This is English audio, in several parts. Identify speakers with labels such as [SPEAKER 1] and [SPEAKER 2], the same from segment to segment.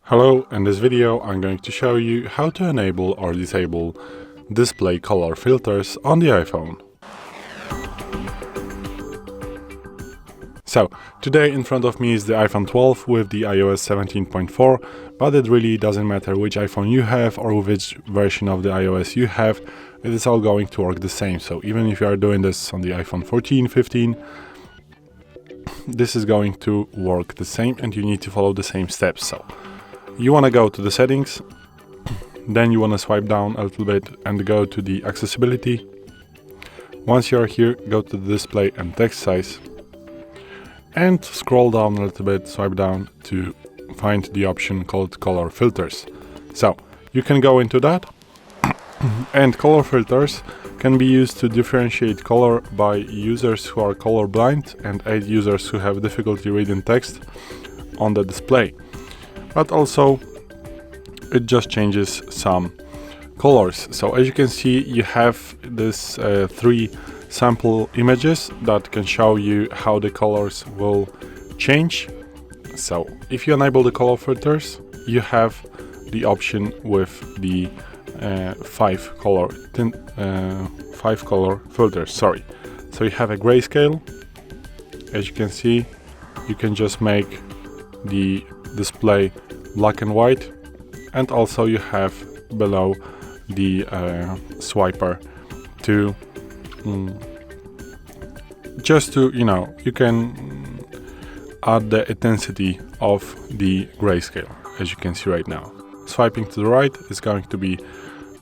[SPEAKER 1] Hello, in this video I'm going to show you how to enable or disable display color filters on the iPhone. So, today in front of me is the iPhone 12 with the iOS 17.4, but it really doesn't matter which iPhone you have or which version of the iOS you have, it is all going to work the same. So even if you are doing this on the iPhone 14, 15, this is going to work the same and you need to follow the same steps. So you want to go to the settings, then you want to swipe down a little bit and go to the accessibility. Once you are here, go to the display and text size and scroll down a little bit, swipe down to find the option called color filters. So you can go into that and color filters can be used to differentiate color by users who are colorblind and aid users who have difficulty reading text on the display. But also it just changes some colors. So as you can see, you have this three sample images that can show you how the colors will change. So if you enable the color filters, you have the option with the five color filters. So you have a grayscale. As you can see, you can just make the display black and white, and also you have below the swiper to just to, you can add the intensity of the grayscale. As you can see right now, swiping to the right is going to be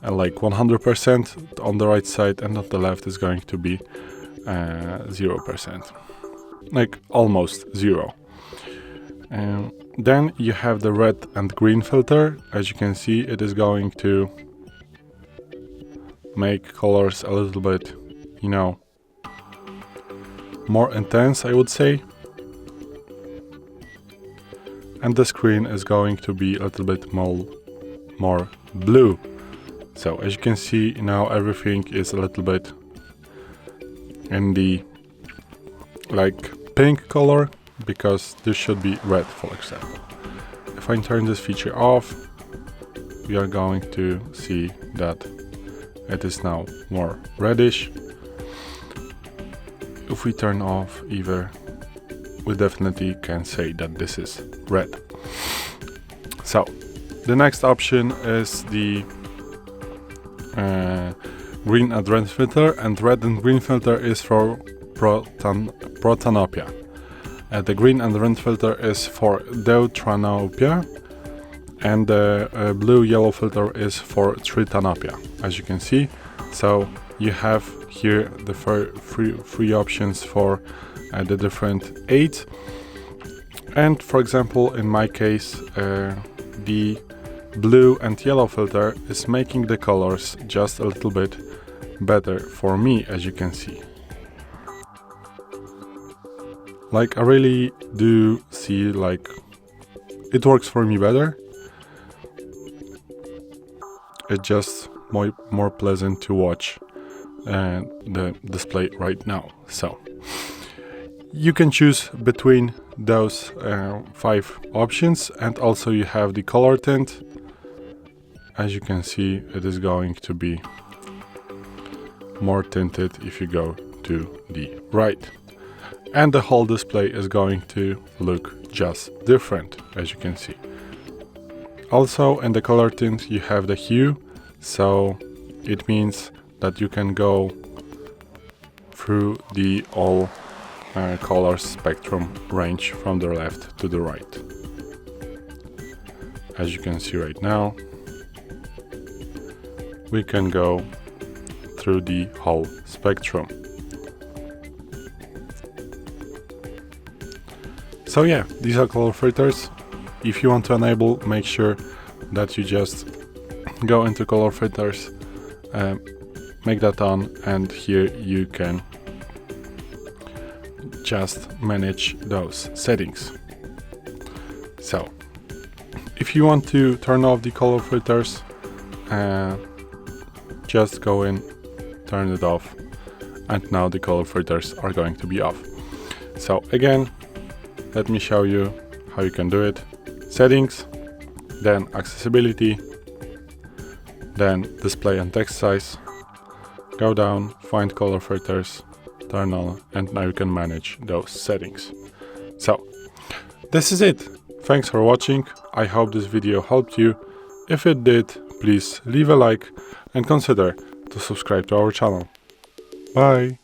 [SPEAKER 1] like 100% on the right side, and on the left is going to be 0%, like almost zero. Then you have the red and green filter. As you can see, it is going to make colors a little bit, more intense, I would say. And the screen is going to be a little bit more blue. So as you can see now, everything is a little bit in the like pink color, because this should be red, for example. If I turn this feature off, we are going to see that it is now more reddish. If we turn off either, we definitely can say that this is red. So the next option is the green and red filter, and red and green filter is for protanopia. The green and red filter is for deuteranopia, and the blue-yellow filter is for tritanopia, as you can see. So you have here the three options for the different aids. And for example, in my case, the blue and yellow filter is making the colors just a little bit better for me, as you can see. Like, I really do see like it works for me better. It's just more pleasant to watch the display right now. So you can choose between those five options, and also you have the color tint. As you can see, it is going to be more tinted if you go to the right. And the whole display is going to look just different, as you can see. Also in the color tint you have the hue, so it means that you can go through the all color spectrum range from the left to the right. As you can see right now, we can go through the whole spectrum. So yeah, these are color filters. If you want to enable, make sure that you just go into color filters, make that on, and here you can just manage those settings. So if you want to turn off the color filters, just go in, turn it off, and now the color filters are going to be off. So again, let me show you how you can do it. Settings, then accessibility, then display and text size. Go down, find color filters, turn on, and now you can manage those settings. So this is it. Thanks for watching. I hope this video helped you. If it did, please leave a like and consider to subscribe to our channel. Bye!